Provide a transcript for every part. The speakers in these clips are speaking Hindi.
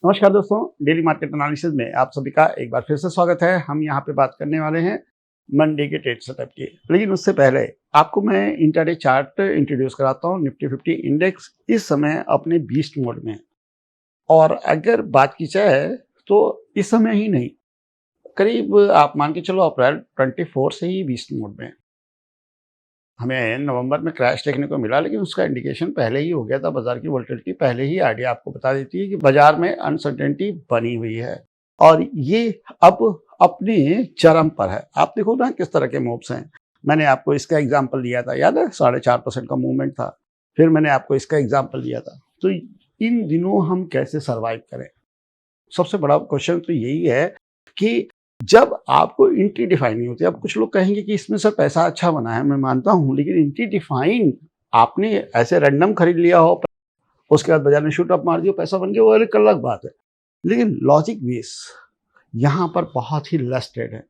नमस्कार दोस्तों, डेली मार्केट एनालिसिस में आप सभी का एक बार फिर से स्वागत है। हम यहाँ पे बात करने वाले हैं मंडे के ट्रेड सेटअप की। लेकिन उससे पहले आपको मैं इंट्राडे चार्ट इंट्रोड्यूस कराता हूँ। निफ्टी 50 इंडेक्स इस समय अपने बीस्ट मोड में है और अगर बात की जाए तो इस समय ही नहीं, करीब आप मान के चलो अप्रैल 24 से ही बीस्ट मोड में है। हमें नवंबर में क्रैश देखने को मिला, लेकिन उसका इंडिकेशन पहले ही हो गया था। बाजार की वोलेटिलिटी पहले ही आइडिया आपको बता देती है कि बाजार में अनसर्टेनिटी बनी हुई है और ये अब अपने चरम पर है। आप देखो ना किस तरह के मूव्स हैं। मैंने आपको इसका एग्जांपल दिया था, याद है 4.5% का मूवमेंट था। फिर मैंने आपको इसका एग्जांपल दिया था। तो इन दिनों हम कैसे सर्वाइव करें? सबसे बड़ा क्वेश्चन तो यही है कि जब आपको एंट्री डिफाइन नहीं होती। अब कुछ लोग कहेंगे कि इसमें सर पैसा अच्छा बना है, मैं मानता हूं, लेकिन एंट्री डिफाइन आपने ऐसे रैंडम खरीद लिया हो, उसके बाद बाजार में शूट अप मार दिया, पैसा बन गया, वो एक अलग बात है। लेकिन लॉजिक बेस यहाँ पर बहुत ही लेस ट्रेड है,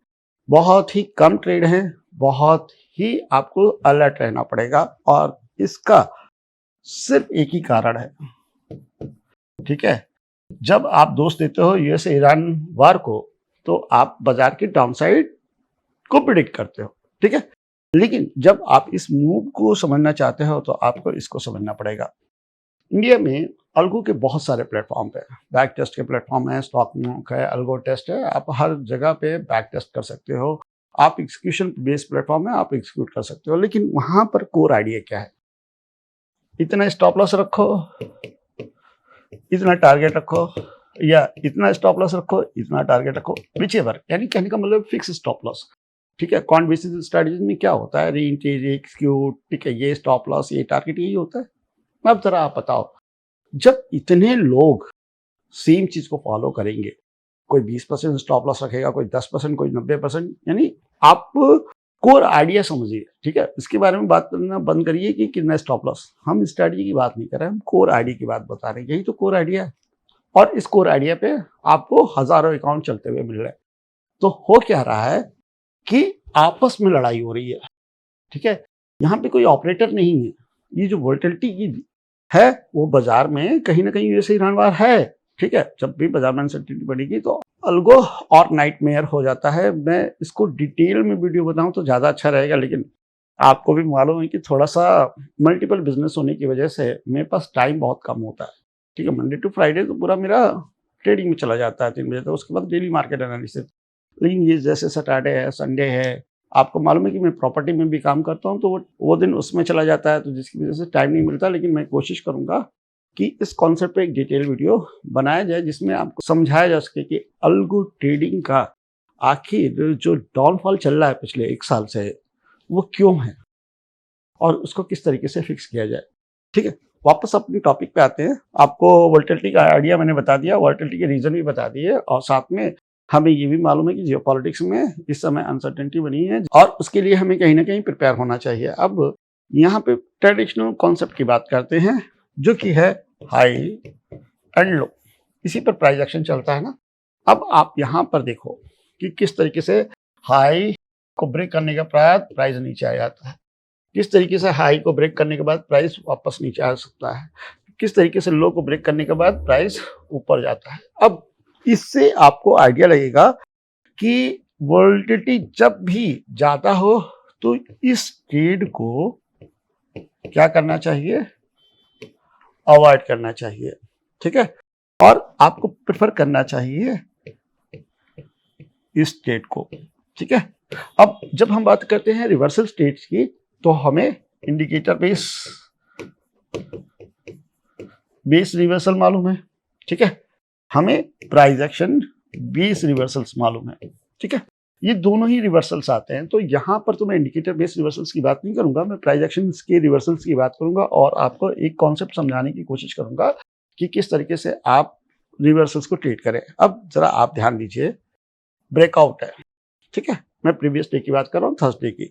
बहुत ही कम ट्रेड है, बहुत ही आपको अलर्ट रहना पड़ेगा और इसका सिर्फ एक ही कारण है। ठीक है, जब आप दोष देते हो यूएस ईरान वार को तो आप बाजार की डाउनसाइड को प्रिडिक्ट करते हो, ठीक है। लेकिन जब आप इस मूव को समझना चाहते हो तो आपको इसको समझना पड़ेगा। इंडिया में अल्गो के बहुत सारे प्लेटफॉर्म पे बैक टेस्ट के प्लेटफॉर्म है, स्टॉक मॉक है, अल्गो टेस्ट है। आप हर जगह पे बैक टेस्ट कर सकते हो। आप एग्जीक्यूशन बेस्ड प्लेटफॉर्म है, आप एग्जीक्यूट कर सकते हो। लेकिन वहां पर कोर आइडिया क्या है? इतना स्टॉप लॉस रखो, इतना टारगेट रखो, या इतना स्टॉप लॉस रखो, इतना टारगेट रखो, विच एवर। यानी कहने का मतलब फिक्स स्टॉप लॉस। ठीक है, क्वांट बेसिस स्ट्रेटजी में क्या होता है? री एंट्री, री एग्जीक्यूट, ठीक है, ये स्टॉप लॉस, ये टारगेट, यही होता है। अब जरा आप बताओ, जब इतने लोग सेम चीज को फॉलो करेंगे, कोई 20% स्टॉप लॉस रखेगा, कोई 10%, कोई 90%, यानी आप कोर आइडिया समझिए। ठीक है, इसके बारे में बात करना बंद करिए कि कितना स्टॉप लॉस। हम स्ट्रेटजी की बात नहीं कर रहे हैं, हम कोर आइडिया की बात बता रहे हैं। यही तो कोर आइडिया है और इस कोर आइडिया पे आपको हजारों अकाउंट चलते हुए मिल रहे हैं। तो हो क्या रहा है कि आपस में लड़ाई हो रही है। ठीक है, यहाँ पे कोई ऑपरेटर नहीं है। ये जो वोलेटिलिटी की है वो बाजार में कहीं ना कहीं यूएस ईरान वार है। ठीक है, जब भी बाजार में अनसर्टेनिटी बढ़ेगी तो अल्गो और नाइटमेयर हो जाता है। मैं इसको डिटेल में वीडियो बताऊं तो ज्यादा अच्छा रहेगा, लेकिन आपको भी मालूम है कि थोड़ा सा मल्टीपल बिजनेस होने की वजह से मेरे पास टाइम बहुत कम होता है। ठीक है, मंडे टू फ्राइडे तो पूरा मेरा ट्रेडिंग में चला जाता है 3 बजे तक, उसके बाद डेली मार्केट एनालिसिस। लेकिन ये जैसे सैटरडे है, संडे है, आपको मालूम है कि मैं प्रॉपर्टी में भी काम करता हूँ, तो वो दिन उसमें चला जाता है, तो जिसकी वजह से टाइम नहीं मिलता। लेकिन मैं कोशिश करूंगा कि इस कॉन्सेप्ट पे एक डिटेल वीडियो बनाया जाए जिसमें आपको समझाया जा सके कि अल्गो ट्रेडिंग का आखिर जो डाउनफॉल चल रहा है पिछले 1 साल से, वो क्यों है और उसको किस तरीके से फिक्स किया जाए। ठीक है, वापस अपनी टॉपिक पे आते हैं। आपको वोलेटिलिटी का आइडिया मैंने बता दिया, वोलेटिलिटी के रीजन भी बता दिए और साथ में हमें ये भी मालूम है कि जियोपॉलिटिक्स में इस समय अनसर्टेनिटी बनी है और उसके लिए हमें कहीं ना कहीं प्रिपेयर होना चाहिए। अब यहाँ पे ट्रेडिशनल कॉन्सेप्ट की बात करते हैं जो कि है हाई एंड लो। इसी पर प्राइस एक्शन चलता है ना। अब आप यहाँ पर देखो कि किस तरीके से हाई को ब्रेक करने के बाद प्राइस नीचे आ जाता है, किस तरीके से हाई को ब्रेक करने के बाद प्राइस वापस नीचे आ सकता है, किस तरीके से लो को ब्रेक करने के बाद प्राइस ऊपर जाता है। अब इससे आपको आइडिया लगेगा कि वोलेटिलिटी जब भी ज्यादा हो तो इस ट्रेड को क्या करना चाहिए? अवॉइड करना चाहिए। ठीक है, और आपको प्रेफर करना चाहिए इस ट्रेड को। ठीक है, अब जब हम बात करते हैं रिवर्सल स्टेट्स की तो हमें इंडिकेटर बेस रिवर्सल मालूम है। ठीक है, हमें प्राइस एक्शन बेस रिवर्सल्स मालूम है। ठीक है, ये दोनों ही रिवर्सल्स आते हैं। तो यहाँ पर तो मैं इंडिकेटर बेस्ड रिवर्सल्स की बात नहीं करूंगा, मैं प्राइस एक्शन के रिवर्सल्स की बात करूंगा और आपको एक कॉन्सेप्ट समझाने की कोशिश करूंगा कि किस तरीके से आप रिवर्सल्स को ट्रेड करें। अब जरा आप ध्यान दीजिए, ब्रेकआउट है। ठीक है, मैं प्रीवियस डे की बात कर रहा हूँ, थर्सडे की।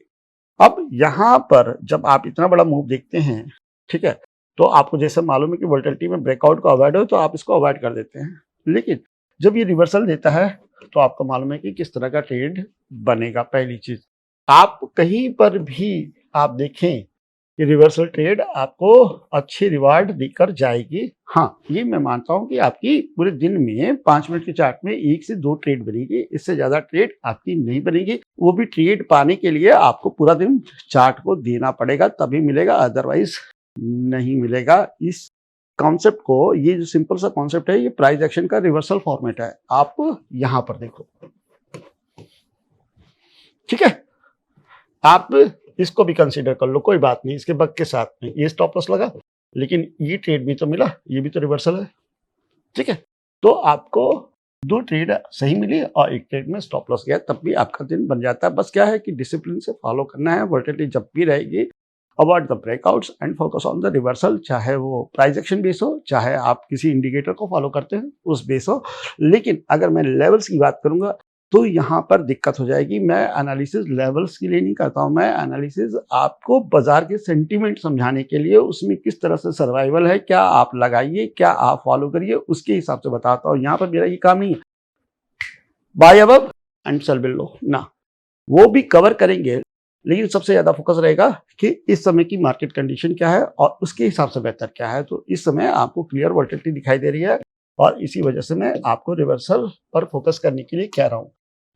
अब यहाँ पर जब आप इतना बड़ा मूव देखते हैं, ठीक है, तो आपको जैसे मालूम है कि वोलेटिलिटी में ब्रेकआउट को अवॉइड हो तो आप इसको अवॉइड कर देते हैं। लेकिन जब ये रिवर्सल देता है तो आपको मालूम है कि किस तरह का ट्रेड बनेगा। पहली चीज, आप कहीं पर भी आप देखें कि रिवर्सल ट्रेड आपको अच्छी रिवार्ड देकर जाएगी। हाँ, ये मैं मानता हूँ कि आपकी पूरे दिन में 5 मिनट के चार्ट में 1 से 2 ट्रेड बनेगी, इससे ज़्यादा ट्रेड आपकी नहीं बनेगी। वो भी ट्रेड पाने के लिए आपको पूरा दिन चार्ट को देना पड़ेगा, तभी मिलेगा, अदरवाइज नहीं मिलेगा। इस कॉन्सेप्ट को, ये जो सिंपल सा कॉन्सेप्ट है, ये प्राइस एक्शन का रिवर्सल फॉर्मेट है। आप यहाँ पर देखो, ठीक है, आप इसको भी कंसीडर कर लो, कोई बात नहीं, इसके बग के साथ में ये स्टॉप लॉस लगा, लेकिन ये ट्रेड भी तो मिला, ये भी तो रिवर्सल है, ठीक है। तो आपको 2 ट्रेड सही मिली और 1 ट्रेड में स्टॉप लॉस गया, तब भी आपका दिन बन जाता है। बस क्या है कि डिसिप्लिन से फॉलो करना है। वोलेटिलिटी जब भी रहेगी, avoid the breakouts and focus on the reversal, चाहे वो प्राइस एक्शन बेस हो, चाहे आप किसी इंडिकेटर को फॉलो करते हैं उस बेस हो। लेकिन अगर मैं लेवल्स की बात करूंगा तो यहाँ पर दिक्कत हो जाएगी। मैं एनालिसिस लेवल्स के लिए नहीं करता हूँ, मैं एनालिसिस आपको बाजार के सेंटीमेंट समझाने के लिए, उसमें किस तरह से सर्वाइवल है, क्या आप लगाइए, क्या आप फॉलो करिए, उसके हिसाब से बताता हूँ। यहाँ पर मेरा ये काम नहीं है buy above and sell below ना, वो भी कवर करेंगे, लेकिन सबसे ज्यादा फोकस रहेगा कि इस समय की मार्केट कंडीशन क्या है और उसके हिसाब से बेहतर क्या है। तो इस समय आपको क्लियर वोलेटिलिटी दिखाई दे रही है और इसी वजह से मैं आपको रिवर्सल पर फोकस करने के लिए कह रहा हूं।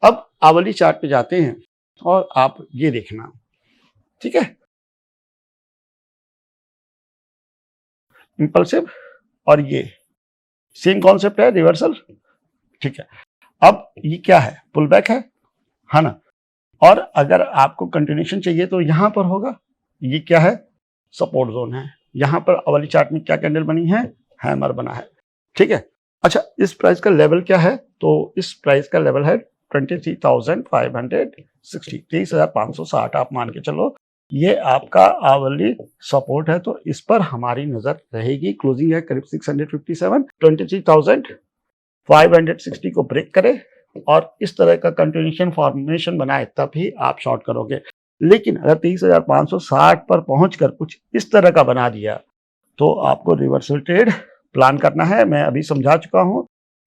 अब आवली चार्ट पे जाते हैं और आप ये देखना, ठीक है, इंपल्सिव और ये सेम कॉन्सेप्ट है, रिवर्सल, ठीक है। अब ये क्या है, पुल बैक है ना, और अगर आपको कंटिन्यूशन चाहिए तो यहां पर होगा। ये क्या है, सपोर्ट जोन है। यहां पर अवली चार्ट में क्या कैंडल बनी है, हैमर बना है, ठीक है। अच्छा, इस प्राइस का लेवल क्या है, तो इस प्राइस का लेवल है 23,560, 23,560 आप मान के चलो, ये आपका आवली सपोर्ट है। तो इस पर हमारी नजर रहेगी। क्लोजिंग है करीब 657, 23,560 को ब्रेक करे और इस तरह का कंटिन्यूशन फॉर्मेशन बनाए, तभी आप शॉर्ट करोगे। लेकिन अगर 23,560 पर पहुंचकर कुछ इस तरह का बना दिया तो आपको रिवर्सल ट्रेड प्लान करना है। मैं अभी समझा चुका हूं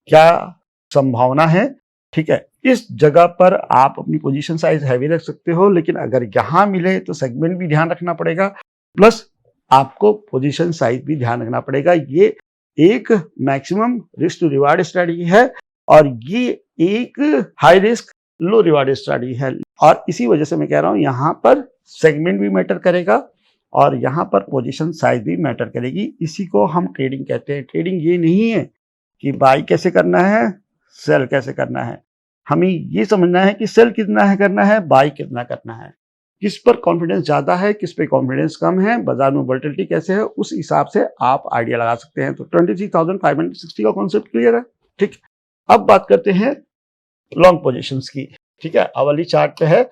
क्या संभावना है, ठीक है। इस जगह पर आप अपनी पोजीशन साइज हैवी रख सकते हो, लेकिन अगर यहां मिले तो सेगमेंट भी ध्यान रखना पड़ेगा, प्लस आपको पोजीशन साइज भी ध्यान रखना पड़ेगा। ये एक maximum risk to reward strategy है और ये एक high risk low reward strategy है। और इसी वजह से मैं कह रहा हूं यहां पर सेगमेंट भी मैटर करेगा और यहां पर पोजीशन साइज भी मैटर करेगी। इसी को हम ट्रेडिंग कहते हैं। ट्रेडिंग ये नहीं है कि बाई कैसे करना है, सेल कैसे करना है। हमें ये समझना है कि सेल कितना है करना है, बाई कितना करना है, किस पर कॉन्फिडेंस ज्यादा है, किस पे कॉन्फिडेंस कम है, बाजार में वोलेटिलिटी कैसे है, उस हिसाब से आप आइडिया लगा सकते हैं। तो 23,560 का कॉन्सेप्ट क्लियर है, ठीक। अब बात करते हैं लॉन्ग पोजीशंस की, ठीक है। अवली चार्ट पे है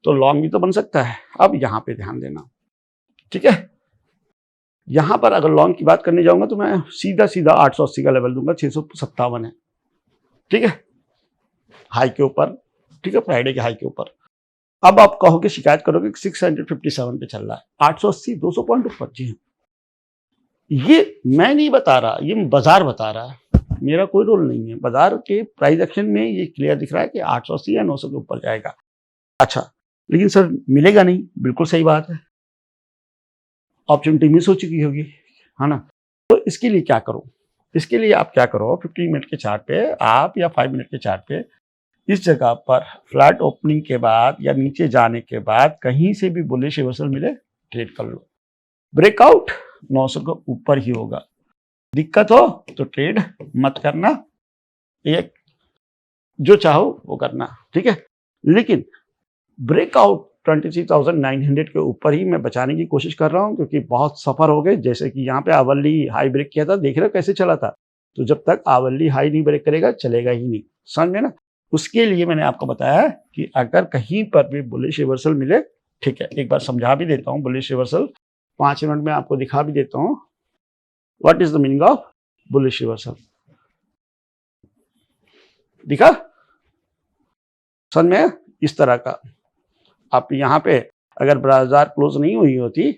तो लॉन्ग भी तो बन सकता है। अब यहां पे ध्यान देना, ठीक है। यहां पर अगर लॉन्ग की बात करने जाऊंगा तो मैं सीधा सीधा 880 का लेवल दूंगा, 657 है, ठीक है, हाई के ऊपर, ठीक है, फ्राइडे के हाई के ऊपर। अब आप कहोगे, शिकायत करोगे कि 657 पे चल रहा है, 880 200 पॉइंट ऊपर। जी, ये मैं नहीं बता रहा, ये बाजार बता रहा है, मेरा कोई रोल नहीं है। बाजार के प्राइस एक्शन में ये क्लियर दिख रहा है कि 880 या 900 के ऊपर जाएगा। अच्छा, लेकिन सर मिलेगा नहीं, बिल्कुल सही बात है, अपॉर्चुनिटी मिस हो चुकी होगी, है ना। तो इसके लिए क्या करो, इसके लिए आप क्या करो, 15 मिनट के चार्ट पे आप या 5 मिनट के चार्ट पे इस जगह पर फ्लैट ओपनिंग के बाद या नीचे जाने के बाद कहीं से भी बुलिश रिवर्सल मिले, ट्रेड कर लो। ब्रेकआउट 900 के ऊपर ही होगा, दिक्कत हो तो ट्रेड मत करना, एक जो चाहो वो करना, ठीक है। लेकिन ब्रेकआउट 23,900 के ऊपर ही मैं बचाने की कोशिश कर रहा हूं, क्योंकि बहुत सफर हो गए। जैसे कि यहाँ पे आवली हाई ब्रेक किया था, देख रहे हो कैसे चला था। तो जब तक आवली हाई नहीं ब्रेक करेगा चलेगा ही नहीं, समझ में ना। उसके लिए मैंने आपको बताया कि अगर कहीं पर भी बुलिश रिवर्सल मिले, ठीक है, एक बार समझा भी देता हूँ बुलिश रिवर्सल, 5 मिनट में आपको दिखा भी देता हूँ what is the meaning of bullish reversal. दिखा समझ में, इस तरह का। आप यहाँ पे अगर बाजार क्लोज नहीं हुई होती,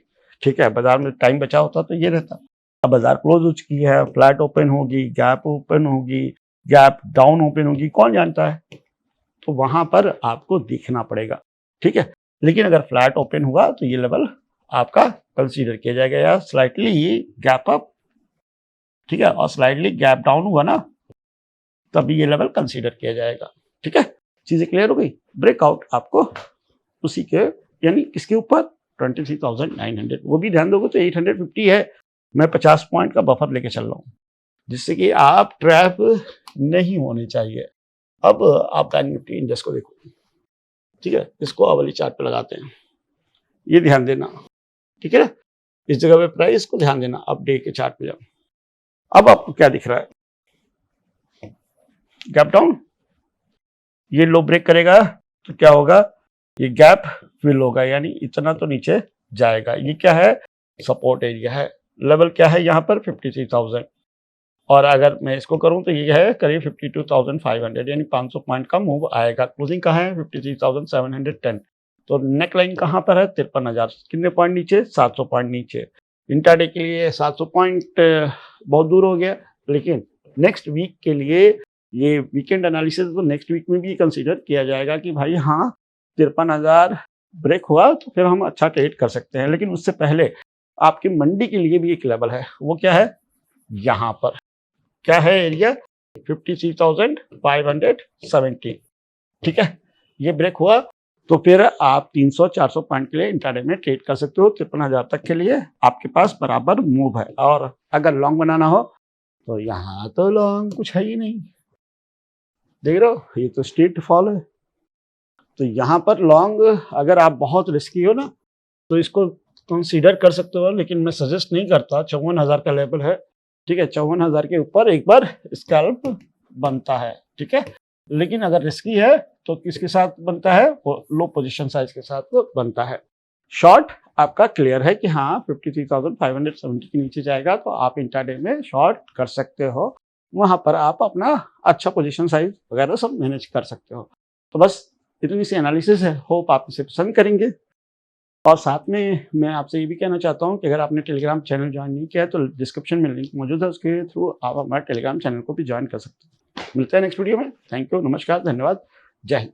ठीक है, बाजार में टाइम बचा होता तो ये रहता। अब बाजार क्लोज हो चुकी है, फ्लैट ओपन होगी, गैप ओपन होगी, गैप डाउन ओपन होगी, कौन जानता है। तो वहां पर आपको देखना पड़ेगा, ठीक है। लेकिन अगर फ्लैट ओपन हुआ तो ये लेवल आपका कंसीडर किया जाएगा, या स्लाइटली गैप अप, ठीक है, और स्लाइटली गैप डाउन हुआ ना, तभी ये लेवल कंसीडर किया जाएगा। ठीक है, चीजें क्लियर हो गई। ब्रेकआउट आपको उसी के, यानी किसके ऊपर, 23,900, वो भी ध्यान दोगे तो 850 है। मैं 50 पॉइंट का बफर लेके चल रहा हूँ, जिससे कि आप ट्रैप नहीं होने चाहिए। अब आप बैंक निफ्टी इंडेक्स को देखो, ठीक है, इसको अवली चार्ट पे लगाते हैं, ये ध्यान देना, ठीक है, इस जगह पे प्राइस को ध्यान देना। अब डे के चार्ट पे जाओ, अब आपको क्या दिख रहा है, गैप डाउन, ये लो ब्रेक करेगा तो क्या होगा, ये गैप फिल होगा, यानी इतना तो नीचे जाएगा। ये क्या है, सपोर्ट एरिया है। लेवल क्या है यहाँ पर, 53,000, और अगर मैं इसको करूं तो ये है करीब 52,500, यानी 500 पॉइंट का मूव आएगा। क्लोजिंग कहाँ है, 53,710। तो नेक लाइन कहाँ पर है, 53,000, कितने पॉइंट नीचे, 700 पॉइंट नीचे। इंट्राडे के लिए 700 पॉइंट बहुत दूर हो गया, लेकिन नेक्स्ट वीक के लिए ये वीकेंड एनालिसिस तो नेक्स्ट वीक में भी कंसीडर किया जाएगा कि भाई हाँ 53,000 ब्रेक हुआ तो फिर हम अच्छा ट्रेड कर सकते हैं। लेकिन उससे पहले आपकी मंडी के लिए भी एक लेवल है, वो क्या है, यहाँ पर क्या है एरिया, 53,570, ठीक है, ये ब्रेक हुआ तो फिर आप 300-400 पॉइंट के लिए इंट्राडे में ट्रेड कर सकते हो। 53,000 तक के लिए आपके पास बराबर मूव है। और अगर लॉन्ग बनाना हो तो यहाँ तो लॉन्ग कुछ है ही नहीं, देख रहे हो, ये तो स्ट्रेट फॉल है। तो यहाँ पर लॉन्ग अगर आप बहुत रिस्की हो ना तो इसको कंसीडर कर सकते हो, लेकिन मैं सजेस्ट नहीं करता। 54,000 का लेवल है, ठीक है, 54,000 के ऊपर एक बार स्कैल्प बनता है, ठीक है, लेकिन अगर रिस्की है तो किसके साथ बनता है, लो पोजीशन साइज के साथ बनता है। शॉर्ट आपका क्लियर है कि हाँ 53,570 के नीचे जाएगा तो आप इंट्राडे में शॉर्ट कर सकते हो, वहां पर आप अपना अच्छा पोजीशन साइज वगैरह सब मैनेज कर सकते हो। तो बस इतनी सी एनालिसिस है, होप आप इसे पसंद करेंगे। और साथ में मैं आपसे ये भी कहना चाहता हूँ कि अगर आपने टेलीग्राम चैनल ज्वाइन नहीं किया है तो डिस्क्रिप्शन में लिंक मौजूद है, उसके थ्रू आप हमारे टेलीग्राम चैनल को भी ज्वाइन कर सकते हैं। मिलते हैं नेक्स्ट वीडियो में। थैंक यू, नमस्कार, धन्यवाद, जय हिंद।